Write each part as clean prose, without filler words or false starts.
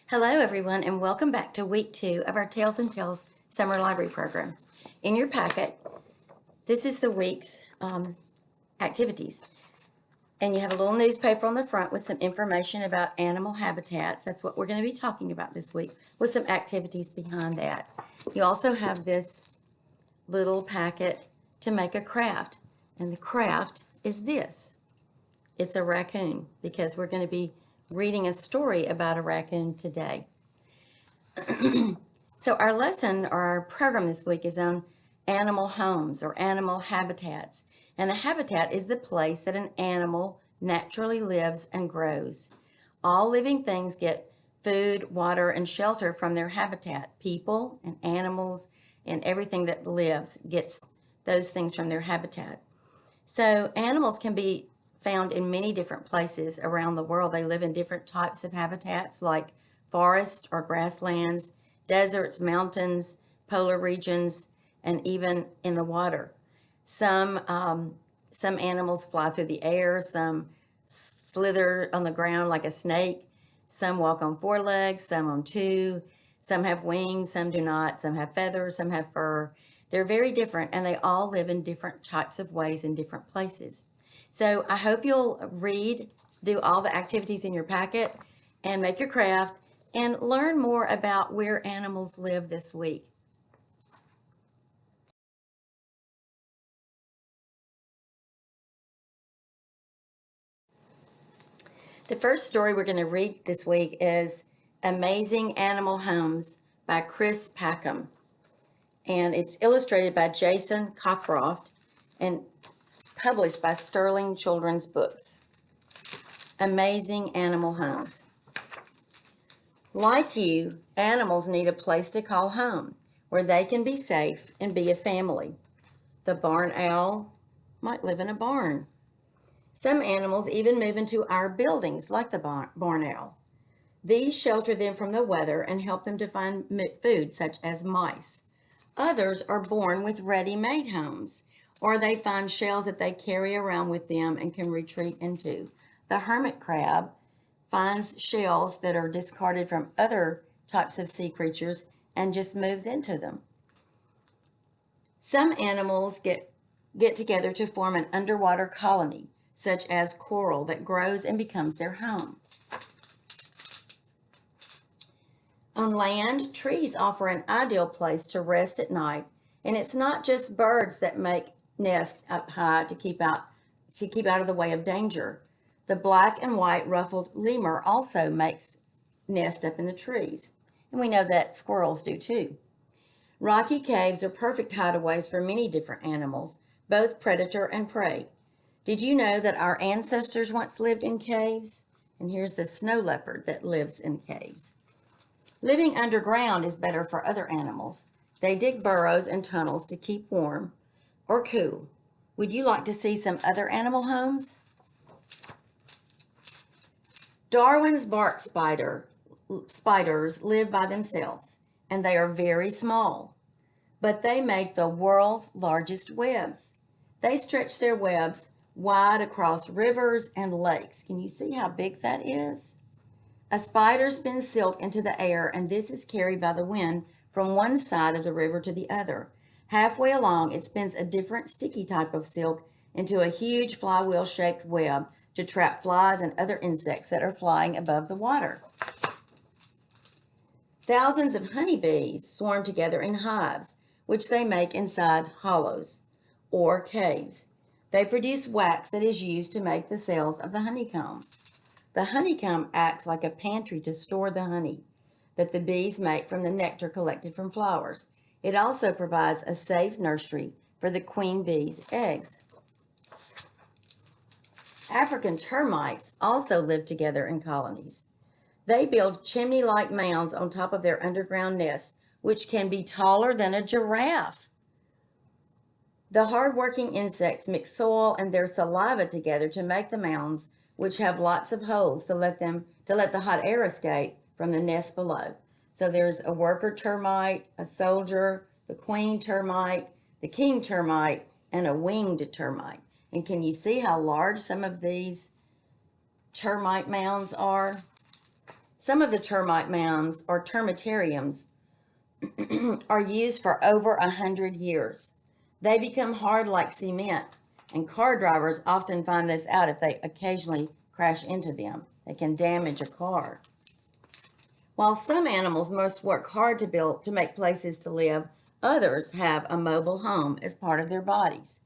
Hello, everyone, and welcome back to week 2 of our Tales and Tales Summer Library Program. In your packet, this is the week's activities. And you have a little newspaper on the front with some information about animal habitats. That's what we're going to be talking about this week, with some activities behind that. You also have this little packet to make a craft. And the craft is this. It's a raccoon, because we're going to be reading a story about a raccoon today. So our lesson or our program this week is on animal homes or animal habitats. And a habitat is the place that an animal naturally lives and grows. All living things get food, water, and shelter from their habitat. People and animals and everything that lives gets those things from their habitat. So animals can be found in many different places around the world. They live in different types of habitats like forests or grasslands, deserts, mountains, polar regions, and even in the water. Some animals fly through the air, some slither on the ground like a snake, some walk on 4 legs, some on 2, some have wings, some do not, some have feathers, some have fur. They're very different, and they all live in different types of ways in different places. So I hope you'll read, do all the activities in your packet, and make your craft, and learn more about where animals live this week. The first story we're going to read this week is Amazing Animal Homes by Chris Packham. And it's illustrated by Jason Cockcroft and published by Sterling Children's Books. Amazing Animal Homes. Like you, animals need a place to call home, where they can be safe and be a family. The barn owl might live in a barn. Some animals even move into our buildings, like the barn owl. These shelter them from the weather and help them to find food, such as mice. Others are born with ready-made homes, or they find shells that they carry around with them and can retreat into. The hermit crab finds shells that are discarded from other types of sea creatures and just moves into them. Some animals get together to form an underwater colony, such as coral, that grows and becomes their home. On land, trees offer an ideal place to rest at night, and it's not just birds that make nests up high to keep out of the way of danger. The black and white ruffled lemur also makes nests up in the trees, and we know that squirrels do too. Rocky caves are perfect hideaways for many different animals, both predator and prey. Did you know that our ancestors once lived in caves? And here's the snow leopard that lives in caves. Living underground is better for other animals. They dig burrows and tunnels to keep warm or cool. Would you like to see some other animal homes? Darwin's bark spiders live by themselves, and they are very small, but they make the world's largest webs. They stretch their webs wide across rivers and lakes. Can you see how big that is? A spider spins silk into the air, and this is carried by the wind from one side of the river to the other. Halfway along, it spins a different sticky type of silk into a huge flywheel-shaped web to trap flies and other insects that are flying above the water. Thousands of honeybees swarm together in hives, which they make inside hollows or caves. They produce wax that is used to make the cells of the honeycomb. The honeycomb acts like a pantry to store the honey that the bees make from the nectar collected from flowers. It also provides a safe nursery for the queen bee's eggs. African termites also live together in colonies. They build chimney-like mounds on top of their underground nests, which can be taller than a giraffe. The hard-working insects mix soil and their saliva together to make the mounds, which have lots of holes to let the hot air escape from the nest below. So there's a worker termite, a soldier, the queen termite, the king termite, and a winged termite. And can you see how large some of these termite mounds are? Some of the termite mounds or termitariums are used for over 100 years. They become hard like cement, and car drivers often find this out if they occasionally crash into them. They can damage a car. While some animals must work hard to make places to live, others have a mobile home as part of their bodies.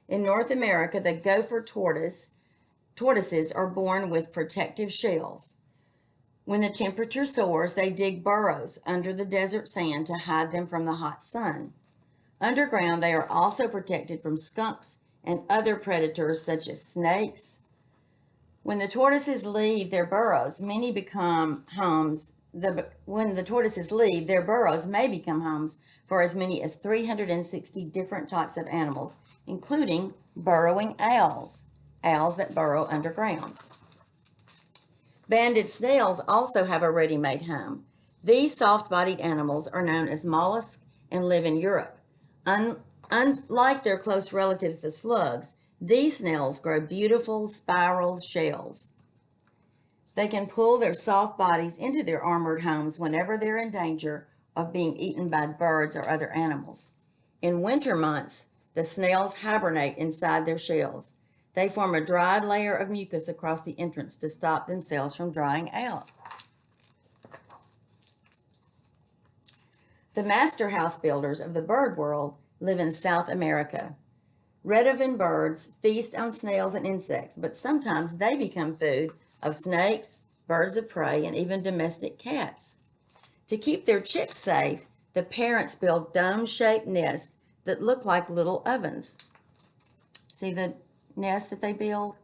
In North America, the gopher tortoises are born with protective shells. When the temperature soars, they dig burrows under the desert sand to hide them from the hot sun. Underground, they are also protected from skunks and other predators such as snakes. When the tortoises leave their burrows, many become homes. When the tortoises leave, their burrows may become homes for as many as 360 different types of animals, including burrowing owls that burrow underground. Banded snails also have a ready-made home. These soft-bodied animals are known as mollusks and live in Europe. Unlike their close relatives, the slugs, these snails grow beautiful spiral shells. They can pull their soft bodies into their armored homes whenever they're in danger of being eaten by birds or other animals. In winter months, the snails hibernate inside their shells. They form a dried layer of mucus across the entrance to stop themselves from drying out. The master house builders of the bird world live in South America. Redovin birds feast on snails and insects, but sometimes they become food of snakes, birds of prey, and even domestic cats. To keep their chicks safe, the parents build dome-shaped nests that look like little ovens. See the nest that they build?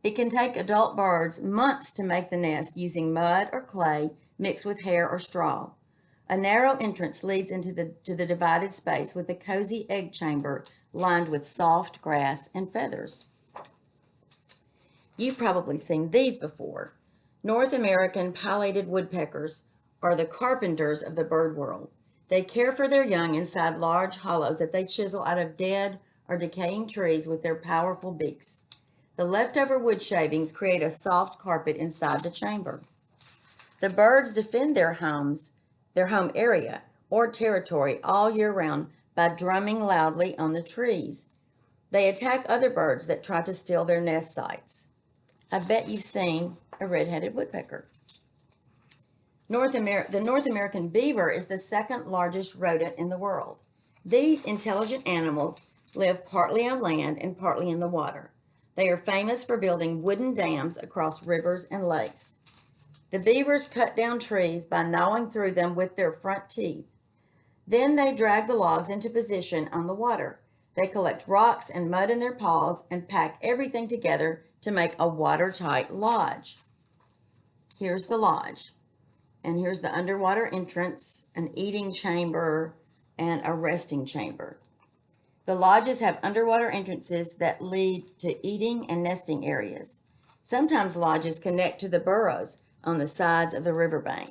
It can take adult birds months to make the nest using mud or clay mixed with hair or straw. A narrow entrance leads into the divided space with a cozy egg chamber lined with soft grass and feathers. You've probably seen these before. North American pileated woodpeckers are the carpenters of the bird world. They care for their young inside large hollows that they chisel out of dead or decaying trees with their powerful beaks. The leftover wood shavings create a soft carpet inside the chamber. The birds defend their home area or territory all year round by drumming loudly on the trees. They attack other birds that try to steal their nest sites. I bet you've seen a red-headed woodpecker. The North American beaver is the second largest rodent in the world. These intelligent animals live partly on land and partly in the water. They are famous for building wooden dams across rivers and lakes. The beavers cut down trees by gnawing through them with their front teeth. Then they drag the logs into position on the water. They collect rocks and mud in their paws and pack everything together to make a watertight lodge. Here's the lodge. And here's the underwater entrance, an eating chamber, and a resting chamber. The lodges have underwater entrances that lead to eating and nesting areas. Sometimes lodges connect to the burrows on the sides of the riverbank.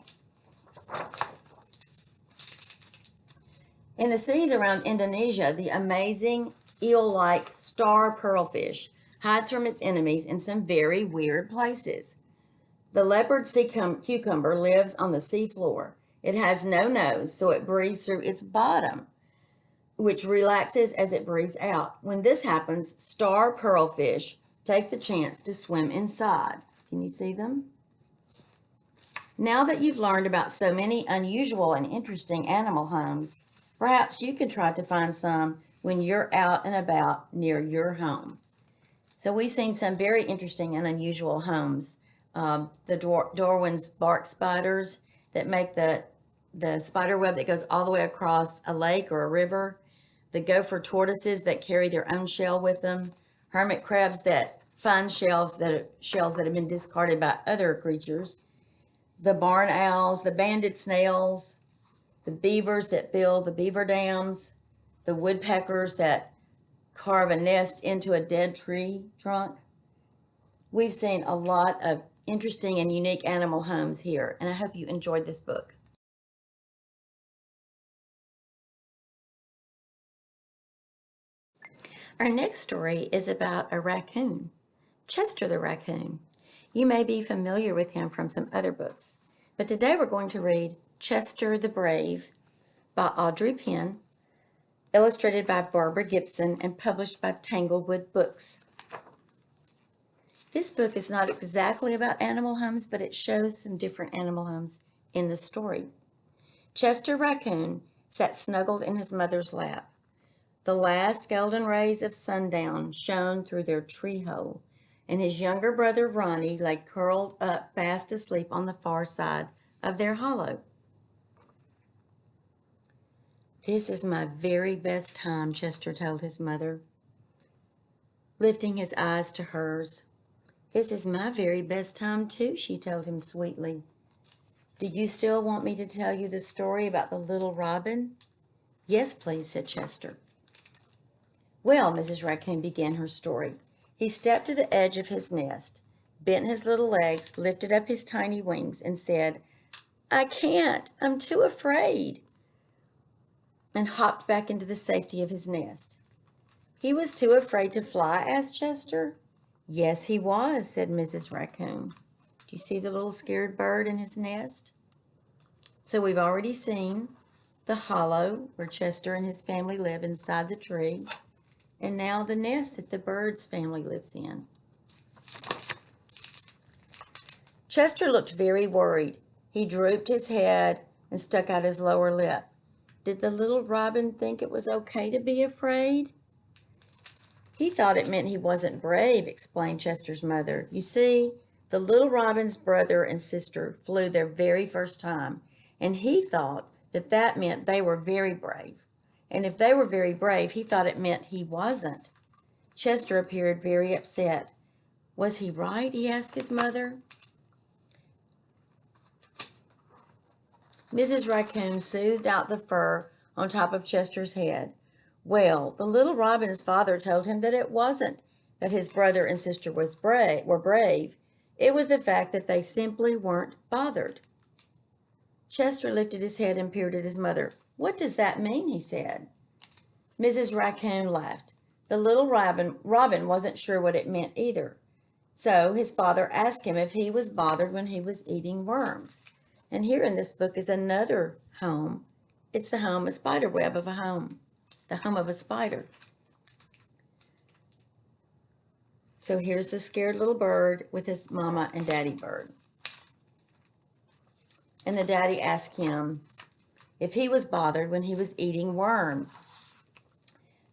In the seas around Indonesia, the amazing eel-like star pearlfish hides from its enemies in some very weird places. The leopard sea cucumber lives on the seafloor. It has no nose, so it breathes through its bottom, which relaxes as it breathes out. When this happens, star pearlfish take the chance to swim inside. Can you see them? Now that you've learned about so many unusual and interesting animal homes, perhaps you can try to find some when you're out and about near your home. So we've seen some very interesting and unusual homes. The Darwin's bark spiders that make the spider web that goes all the way across a lake or a river. The gopher tortoises that carry their own shell with them. Hermit crabs that find shells that have been discarded by other creatures. The barn owls, the banded snails, the beavers that build the beaver dams, the woodpeckers that carve a nest into a dead tree trunk. We've seen a lot of interesting and unique animal homes here, and I hope you enjoyed this book. Our next story is about a raccoon, Chester the raccoon. You may be familiar with him from some other books, But today we're going to read Chester the Brave by Audrey Penn, illustrated by Barbara Gibson, and published by Tanglewood Books. This book is not exactly about animal homes, but it shows some different animal homes in the story. Chester Raccoon sat snuggled in his mother's lap. The last golden rays of sundown shone through their tree hole, and his younger brother Ronnie lay curled up fast asleep on the far side of their hollow. "This is my very best time," Chester told his mother, lifting his eyes to hers. "This is my very best time, too," she told him sweetly. "Do you still want me to tell you the story about the little robin?" "Yes, please," said Chester. "Well," Mrs. Raccoon began her story, "he stepped to the edge of his nest, bent his little legs, lifted up his tiny wings, and said, 'I can't, I'm too afraid,' and hopped back into the safety of his nest." "He was too afraid to fly?" asked Chester. "Yes, he was," said Mrs. Raccoon. "Do you see the little scared bird in his nest?" So we've already seen the hollow where Chester and his family live inside the tree, and now the nest that the bird's family lives in. Chester looked very worried. He drooped his head and stuck out his lower lip. Did the little robin think it was okay to be afraid? "He thought it meant he wasn't brave," explained Chester's mother. "You see, the little robin's brother and sister flew their very first time, and he thought that meant they were very brave. And if they were very brave, he thought it meant he wasn't." Chester appeared very upset. "Was he right?" he asked his mother. Mrs. Raccoon soothed out the fur on top of Chester's head. "Well, the little robin's father told him that it wasn't that his brother and sister were brave. It was the fact that they simply weren't bothered." Chester lifted his head and peered at his mother. "What does that mean?" he said. Mrs. Raccoon laughed. The little robin wasn't sure what it meant either. So his father asked him if he was bothered when he was eating worms. And here in this book is another home. It's the home, a spider web of a home. The home of a spider. So here's the scared little bird with his mama and daddy bird. And the daddy asked him if he was bothered when he was eating worms.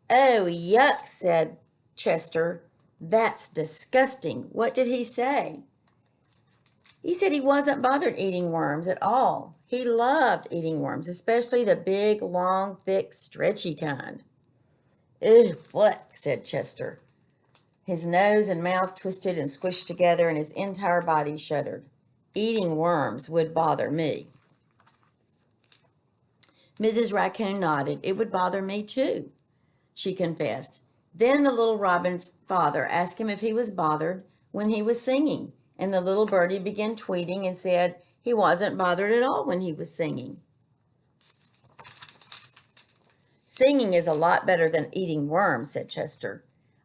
"Oh, yuck," said Chester. "That's disgusting. What did he say?" "He said he wasn't bothered eating worms at all. He loved eating worms, especially the big, long, thick, stretchy kind." "Ugh, what?" said Chester. His nose and mouth twisted and squished together, and his entire body shuddered. "Eating worms would bother me." Mrs. Raccoon nodded. "It would bother me too," she confessed. Then the little robin's father asked him if he was bothered when he was singing, and the little birdie began tweeting and said he wasn't bothered at all when he was singing. "Singing is a lot better than eating worms," said Chester.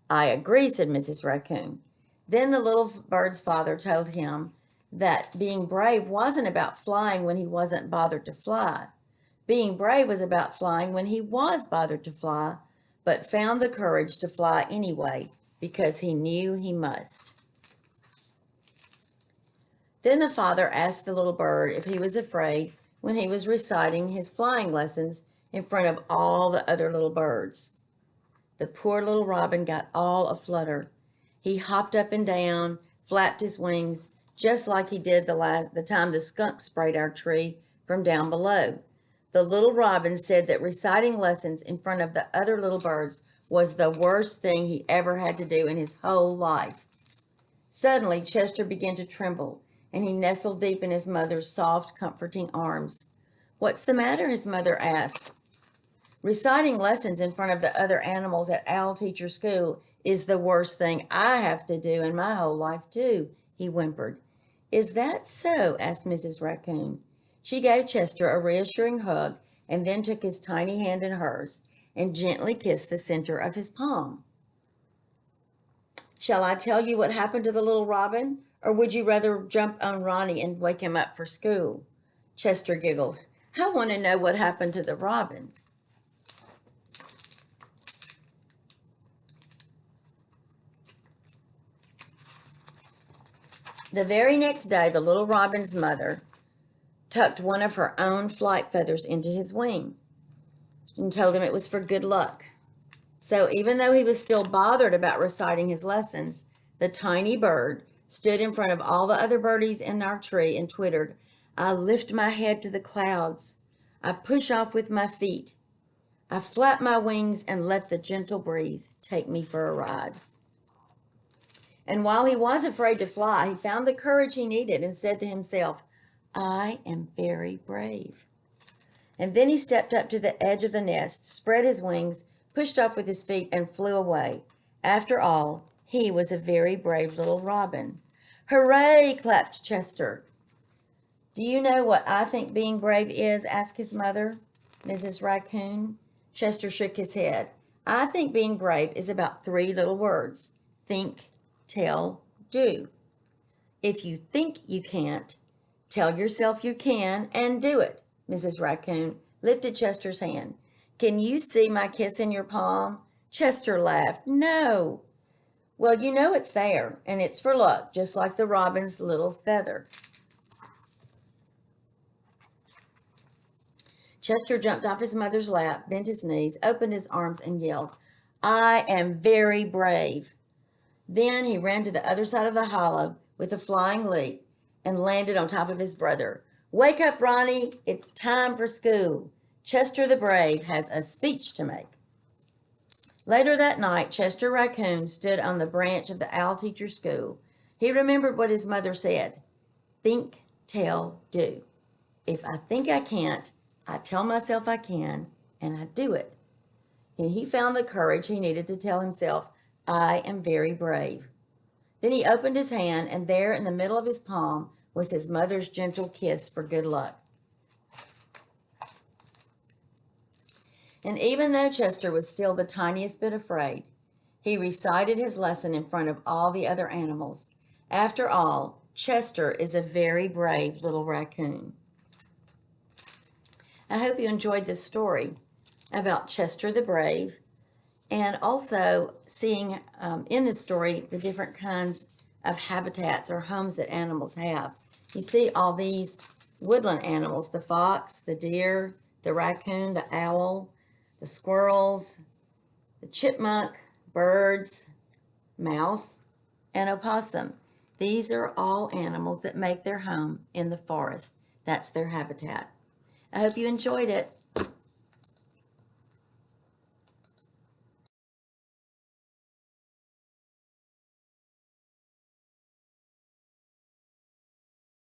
"I agree," said Mrs. Raccoon. Then the little bird's father told him that being brave wasn't about flying when he wasn't bothered to fly. Being brave was about flying when he was bothered to fly, but found the courage to fly anyway because he knew he must. Then the father asked the little bird if he was afraid when he was reciting his flying lessons in front of all the other little birds. The poor little robin got all aflutter. He hopped up and down, flapped his wings, just like he did the time the skunk sprayed our tree from down below. The little robin said that reciting lessons in front of the other little birds was the worst thing he ever had to do in his whole life. Suddenly, Chester began to tremble, and he nestled deep in his mother's soft, comforting arms. "What's the matter?" his mother asked. "Reciting lessons in front of the other animals at Owl Teacher School is the worst thing I have to do in my whole life, too," he whimpered. "Is that so?" asked Mrs. Raccoon. She gave Chester a reassuring hug and then took his tiny hand in hers and gently kissed the center of his palm. "Shall I tell you what happened to the little robin, or would you rather jump on Ronnie and wake him up for school?" Chester giggled. I want to know what happened to the robin. The very next day, the little robin's mother tucked one of her own flight feathers into his wing and told him it was for good luck. So even though he was still bothered about reciting his lessons, the tiny bird stood in front of all the other birdies in our tree and twittered, I lift my head to the clouds. I push off with my feet. I flap my wings and let the gentle breeze take me for a ride. And while he was afraid to fly, he found the courage he needed and said to himself, I am very brave. And then he stepped up to the edge of the nest, spread his wings, pushed off with his feet, and flew away. After all, he was a very brave little robin. Hooray, clapped Chester. Do you know what I think being brave is? Asked his mother, Mrs. Raccoon. Chester shook his head. I think being brave is about 3 little words. Think, tell, do. If you think you can't, tell yourself you can and do it. Mrs. Raccoon lifted Chester's hand. Can you see my kiss in your palm? Chester laughed. No. Well, you know it's there, and it's for luck, just like the robin's little feather. Chester jumped off his mother's lap, bent his knees, opened his arms, and yelled, I am very brave. Then he ran to the other side of the hollow with a flying leap and landed on top of his brother. Wake up, Ronnie. It's time for school. Chester the Brave has a speech to make. Later that night, Chester Raccoon stood on the branch of the owl teacher's school. He remembered what his mother said. Think, tell, do. If I think I can't, I tell myself I can, and I do it. And he found the courage he needed to tell himself, I am very brave. Then he opened his hand, and there in the middle of his palm was his mother's gentle kiss for good luck. And even though Chester was still the tiniest bit afraid, he recited his lesson in front of all the other animals. After all, Chester is a very brave little raccoon. I hope you enjoyed this story about Chester the Brave, and also seeing in this story the different kinds of habitats or homes that animals have. You see all these woodland animals, the fox, the deer, the raccoon, the owl, the squirrels, the chipmunk, birds, mouse, and opossum. These are all animals that make their home in the forest. That's their habitat. I hope you enjoyed it.